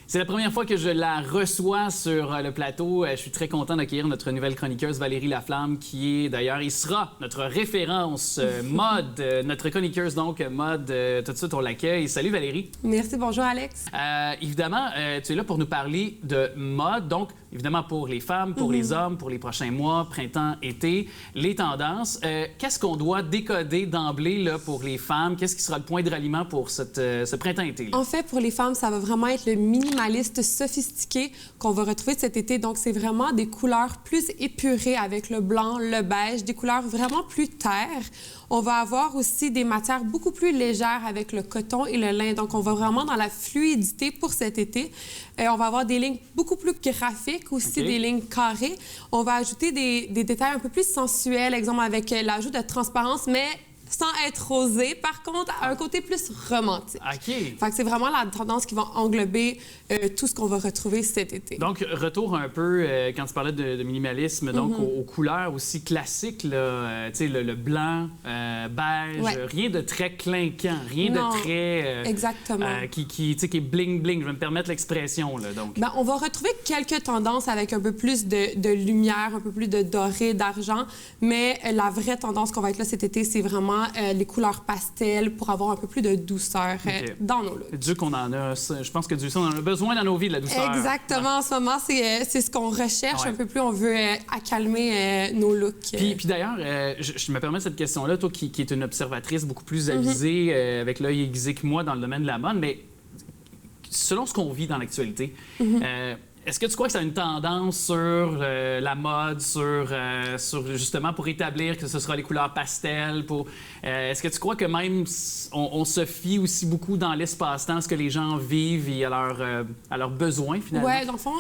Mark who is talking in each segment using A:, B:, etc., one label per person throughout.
A: C'est la première fois que je la reçois sur le plateau. Je suis très content d'accueillir notre nouvelle chroniqueuse Valérie Laflamme, qui est d'ailleurs, il sera notre référence mode, notre chroniqueuse donc mode. Tout de suite, on l'accueille. Salut Valérie.
B: Merci, bonjour Alex.
A: Évidemment, tu es là pour nous parler de mode, donc évidemment pour les femmes, pour les hommes, pour les prochains mois, printemps, été, les tendances. Qu'est-ce qu'on doit décoder d'emblée là, pour les femmes? Qu'est-ce qui sera le point de ralliement pour ce printemps-été?
B: En fait, pour les femmes, ça va vraiment être le minimaliste sophistiqué qu'on va retrouver cet été. Donc, c'est vraiment des couleurs plus épurées avec le blanc, le beige, des couleurs vraiment plus terre. On va avoir aussi des matières beaucoup plus légères avec le coton et le lin. Donc, on va vraiment dans la fluidité pour cet été. On va avoir des lignes beaucoup plus graphiques, aussi des lignes carrées. On va ajouter des détails un peu plus sensuels, exemple avec l'ajout de transparence, mais sans être rosé, par contre, un côté plus romantique.
A: OK.
B: Fait que c'est vraiment la tendance qui va englober tout ce qu'on va retrouver cet été.
A: Donc, retour un peu, quand tu parlais de minimalisme, donc aux couleurs aussi classiques, là, tu sais, le blanc, beige, rien de très clinquant, rien de très...
B: exactement.
A: Qui est bling-bling, je vais me permettre l'expression, là, donc.
B: Bien, on va retrouver quelques tendances avec un peu plus de lumière, un peu plus de doré, d'argent, mais la vraie tendance qu'on va être là cet été, c'est vraiment les couleurs pastel pour avoir un peu plus de douceur dans nos looks.
A: Dieu qu'on en a, je pense que Dieu on en a besoin dans nos vies, de la douceur.
B: Exactement, en ce moment, c'est ce qu'on recherche un peu plus, on veut accalmer nos looks.
A: Puis d'ailleurs, je me permets cette question-là, toi qui es une observatrice beaucoup plus avisée, avec l'œil aiguisé que moi dans le domaine de la mode, mais selon ce qu'on vit dans l'actualité, est-ce que tu crois que ça a une tendance sur la mode, sur justement pour établir que ce sera les couleurs pastel? Est-ce que tu crois que même on se fie aussi beaucoup dans l'espace-temps, ce que les gens vivent et à leurs besoins finalement?
B: Oui, dans le fond,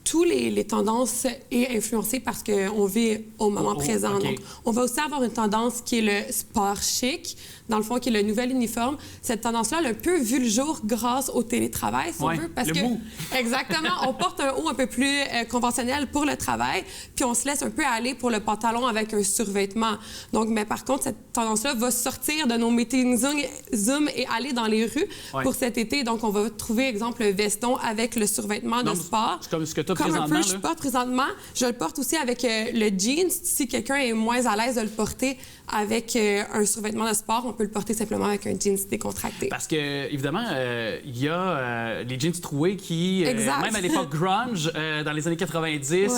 B: tous les tendances est influencée parce qu'on vit au moment présent. Donc, on va aussi avoir une tendance qui est le sport chic, dans le fond, qui est le nouvel uniforme. Cette tendance-là, elle a un peu vu le jour grâce au télétravail, si on veut. Parce que,
A: mou.
B: Exactement. On porte un haut un peu plus conventionnel pour le travail, puis on se laisse un peu aller pour le pantalon avec un survêtement. Donc, mais par contre, cette tendance-là va sortir de nos meetings Zoom et aller dans les rues pour cet été. Donc, on va trouver, exemple, le veston avec le survêtement de sport.
A: C'est comme ce que tu as
B: comme
A: présentement.
B: Un peu, je porte présentement. Je le porte aussi avec le jeans. Si quelqu'un est moins à l'aise de le porter avec un survêtement de sport, on peut le porter simplement avec un jeans décontracté.
A: Parce que, évidemment, il y a les jeans troués qui, même à l'époque grunge, dans les années 90,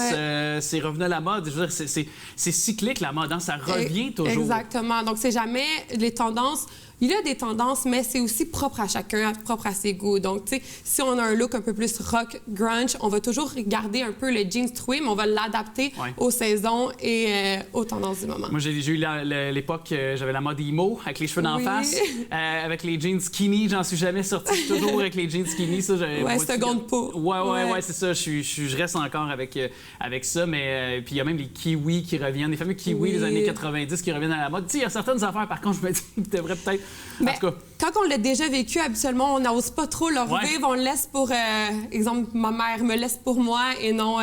A: c'est revenu à la mode. Je veux dire, c'est cyclique, la mode, hein? Ça revient toujours.
B: Exactement. Donc, c'est jamais les tendances... Il y a des tendances, mais c'est aussi propre à chacun, propre à ses goûts. Donc, tu sais, si on a un look un peu plus rock, grunge, on va toujours garder un peu le jeans troué, mais on va l'adapter aux saisons et aux tendances du moment.
A: Moi, j'ai eu l'époque, j'avais la mode emo, avec les cheveux d'en face, avec les jeans skinny. J'en suis jamais sorti, toujours avec les jeans skinny. Ça,
B: seconde peau.
A: Ouais, c'est ça. Je reste encore avec ça, mais puis il y a même les kiwis qui reviennent, les fameux kiwis des années 90 qui reviennent à la mode. Tu sais, il y a certaines affaires, par contre, je me dis, tu devrais peut-être...
B: Mais quand on l'a déjà vécu, habituellement, on n'ose pas trop le revivre. On le laisse pour... exemple, ma mère me laisse pour moi et non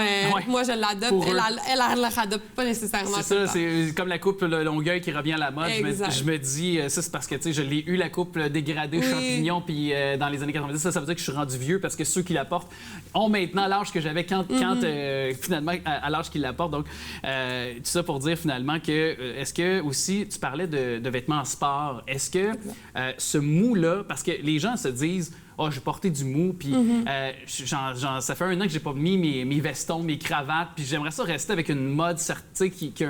B: moi, je l'adopte. Elle ne l'adopte pas nécessairement.
A: C'est ça, c'est comme la coupe Longueuil qui revient à la mode. Je me dis, ça, c'est parce que, tu sais, je l'ai eu, la coupe dégradée champignon, puis dans les années 90, ça veut dire que je suis rendu vieux parce que ceux qui la portent ont maintenant l'âge que j'avais quand finalement, à l'âge qu'ils la portent. Donc, tout ça pour dire, finalement, que est-ce que, aussi, tu parlais de vêtements en sport, est-ce que ce mou-là, parce que les gens se disent « Oh, j'ai porté du mou, puis ça fait 1 an que j'ai pas mis mes vestons, mes cravates, puis j'aimerais ça rester avec une mode qui a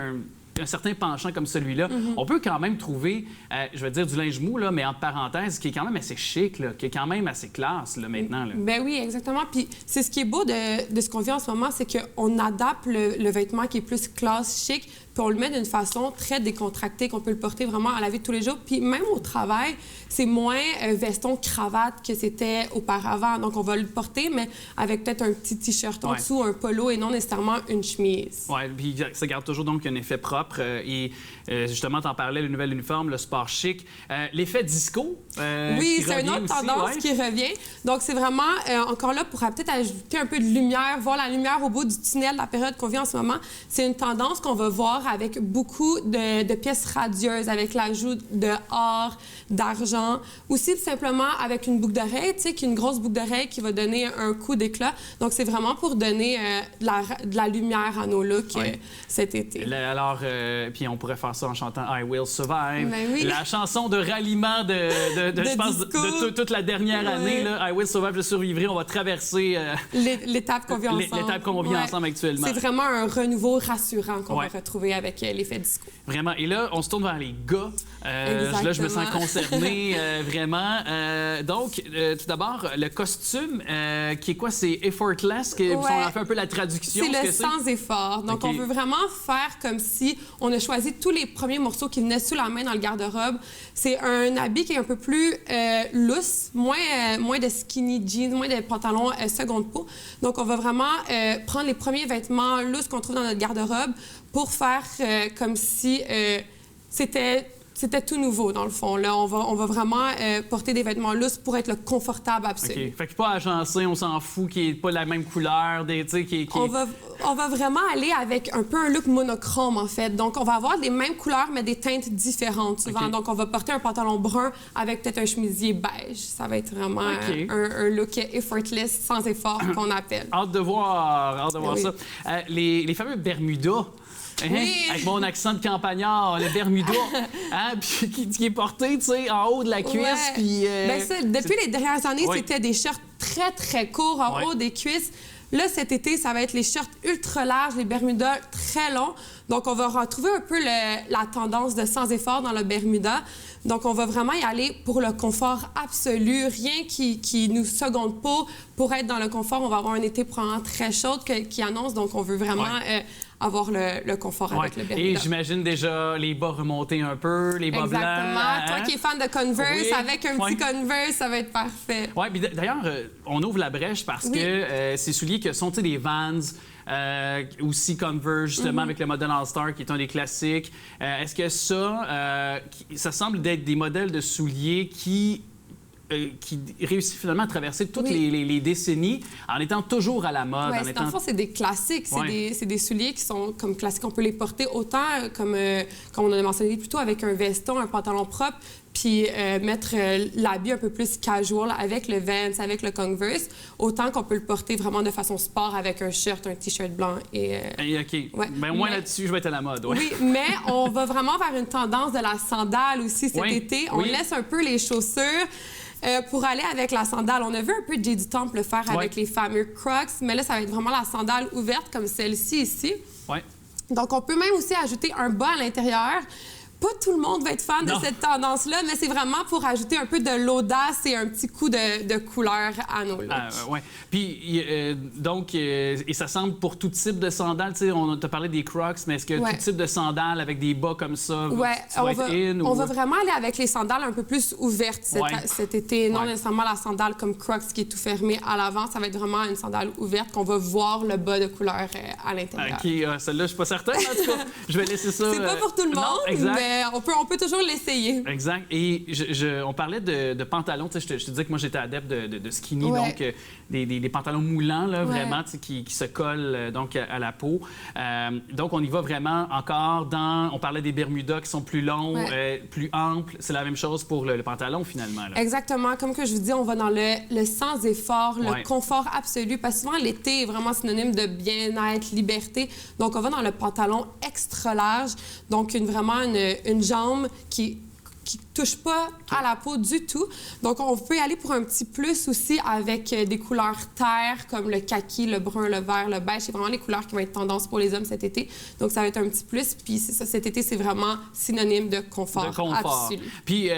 A: un certain penchant comme celui-là. On peut quand même trouver, je vais dire du linge mou, là, mais entre parenthèses, qui est quand même assez chic, là, qui est quand même assez classe là, maintenant. Là.
B: Ben oui, exactement. Puis c'est ce qui est beau de ce qu'on vit en ce moment, c'est qu'on adapte le vêtement qui est plus classe, chic, puis on le met d'une façon très décontractée, qu'on peut le porter vraiment à la vie de tous les jours. Puis même au travail, c'est moins veston, cravate que c'était auparavant. Donc on va le porter, mais avec peut-être un petit T-shirt en dessous, un polo et non nécessairement une chemise.
A: Oui, puis ça garde toujours donc un effet propre. Et justement, tu en parlais, le nouvel uniforme, le sport chic. L'effet disco.
B: Oui, c'est une autre tendance qui revient. Donc c'est vraiment encore là pour peut-être ajouter un peu de lumière, voir la lumière au bout du tunnel, la période qu'on vit en ce moment. C'est une tendance qu'on va voir or avec beaucoup de pièces radieuses, avec l'ajout de or, d'argent. Aussi, simplement avec une boucle d'oreille, tu sais, qui est une grosse boucle d'oreille qui va donner un coup d'éclat. Donc, c'est vraiment pour donner de la lumière à nos looks cet été.
A: Alors, puis on pourrait faire ça en chantant I Will Survive.
B: Ben oui.
A: La chanson de ralliement je pense, de toute la dernière année. Là, I Will Survive, je survivrai. On va traverser
B: l'étape qu'on vit ensemble.
A: L'étape qu'on vit ensemble actuellement.
B: C'est vraiment un renouveau rassurant qu'on va retrouver avec l'effet disco.
A: Vraiment. Et là, on se tourne vers les gars. Là, je me sens concernée, vraiment. Donc, tout d'abord, le costume, qui est quoi? C'est effortless? On a fait un peu la traduction.
B: C'est le sans effort. Donc, on veut vraiment faire comme si on a choisi tous les premiers morceaux qui venaient sous la main dans le garde-robe. C'est un habit qui est un peu plus loose, moins de skinny jeans, moins de pantalons seconde peau. Donc, on va vraiment prendre les premiers vêtements loose qu'on trouve dans notre garde-robe pour faire comme si c'était tout nouveau, dans le fond. Là, on va vraiment porter des vêtements lousses pour être le confortable absolu.
A: OK. Fait que pas agencé, on s'en fout, qui n'est pas la même couleur.
B: On va vraiment aller avec un peu un look monochrome, en fait. Donc, on va avoir les mêmes couleurs, mais des teintes différentes, souvent. Donc, on va porter un pantalon brun avec peut-être un chemisier beige. Ça va être vraiment un look effortless, sans effort, qu'on appelle.
A: Hâte de voir ça. Les fameux Bermudas.
B: Oui.
A: Avec mon accent de campagnard, le Bermuda, puis qui est porté, tu sais, en haut de la cuisse. Puis,
B: depuis les dernières années, c'était des shirts très, très courts en haut des cuisses. Là, cet été, ça va être les shirts ultra larges, les Bermudas très longs. Donc, on va retrouver un peu la tendance de sans effort dans le Bermuda. Donc, on va vraiment y aller pour le confort absolu. Rien qui nous seconde pas. Pour être dans le confort, on va avoir un été probablement très chaud qui annonce. Donc, on veut vraiment avoir le confort avec le Bermuda.
A: Et j'imagine déjà les bas remonter un peu, les bas blancs.
B: Exactement. Toi qui es fan de Converse, avec un petit Converse, ça va être parfait.
A: Oui, puis d'ailleurs, on ouvre la brèche parce que ces souliers que sont des Vans, aussi Converse, justement, avec le modèle All-Star, qui est un des classiques. Est-ce que ça semble d'être des modèles de souliers qui réussit finalement à traverser toutes les décennies en étant toujours à la mode.
B: Dans le fond, c'est des classiques. C'est des souliers qui sont comme classiques. On peut les porter autant, comme on a mentionné plus tôt, avec un veston, un pantalon propre, puis mettre l'habit un peu plus casual avec le Vans, avec le Converse, autant qu'on peut le porter vraiment de façon sport avec un shirt, un T-shirt blanc.
A: OK. Ben, au moins là-dessus, je vais être à la mode.
B: Oui, mais on va vraiment vers une tendance de la sandale aussi cet été. On laisse un peu les chaussures. Pour aller avec la sandale, on a vu un peu J.D. Temple le faire avec les fameux Crocs, mais là, ça va être vraiment la sandale ouverte comme celle-ci ici. Donc, on peut même aussi ajouter un bas à l'intérieur. Pas tout le monde va être fan de cette tendance-là, mais c'est vraiment pour ajouter un peu de l'audace et un petit coup de couleur à nos looks.
A: Puis, donc, et ça semble pour tout type de sandales. Tu sais, on t'a parlé des Crocs, mais est-ce que tout type de sandales avec des bas comme ça,
B: on va vraiment aller avec les sandales un peu plus ouvertes cet été. Non nécessairement la sandale comme Crocs qui est tout fermé à l'avant. Ça va être vraiment une sandale ouverte qu'on va voir le bas de couleur à l'intérieur.
A: OK, celle-là, je suis pas certaine. En tout cas, je vais laisser ça.
B: C'est pas pour tout le monde, mais on peut toujours l'essayer.
A: Exact. Et on parlait de pantalons. Je te disais que moi, j'étais adepte de skinny, donc des pantalons moulants, là, vraiment, qui se collent donc, à la peau. Donc, on y va vraiment encore dans... On parlait des Bermudas qui sont plus longs, plus amples. C'est la même chose pour le pantalon, finalement. Là.
B: Exactement. Comme que je vous dis, on va dans le sans effort, le confort absolu. Parce que souvent, l'été est vraiment synonyme de bien-être, liberté. Donc, on va dans le pantalon extra large. Donc, vraiment une jambe qui touche pas à la peau du tout. Donc, on peut y aller pour un petit plus aussi avec des couleurs terre, comme le kaki, le brun, le vert, le beige. C'est vraiment les couleurs qui vont être tendance pour les hommes cet été. Donc, ça va être un petit plus. Puis, cet été, c'est vraiment synonyme de confort. Absolu.
A: Puis,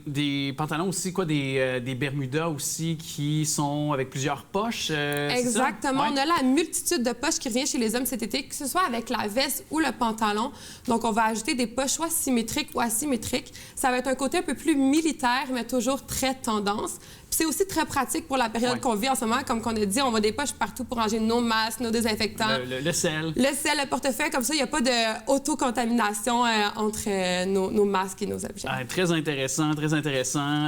A: des pantalons aussi, des Bermudas aussi qui sont avec plusieurs poches.
B: Exactement. On a la multitude de poches qui revient chez les hommes cet été, que ce soit avec la veste ou le pantalon. Donc, on va ajouter des poches soit symétriques ou asymétriques. Ça va va être un côté un peu plus militaire, mais toujours très tendance. Puis c'est aussi très pratique pour la période qu'on vit en ce moment. Comme on a dit, on voit des poches partout pour ranger nos masques, nos désinfectants.
A: Le sel.
B: Le sel, le portefeuille, comme ça, il n'y a pas d'auto-contamination entre nos masques et nos objets.
A: Très intéressant, très intéressant.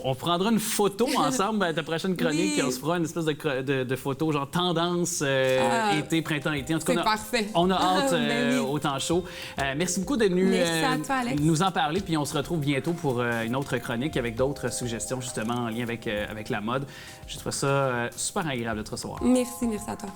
A: On prendra une photo ensemble à ta prochaine chronique. Oui. On se fera une espèce de photo, genre tendance été, printemps-été. En tout cas,
B: c'est parfait.
A: On a hâte au temps chaud. Merci beaucoup d'être venu nous en parler. Puis on se retrouve bientôt pour une autre chronique avec d'autres suggestions, justement, en lien avec la mode. Je trouve ça super agréable de te recevoir.
B: Merci à toi.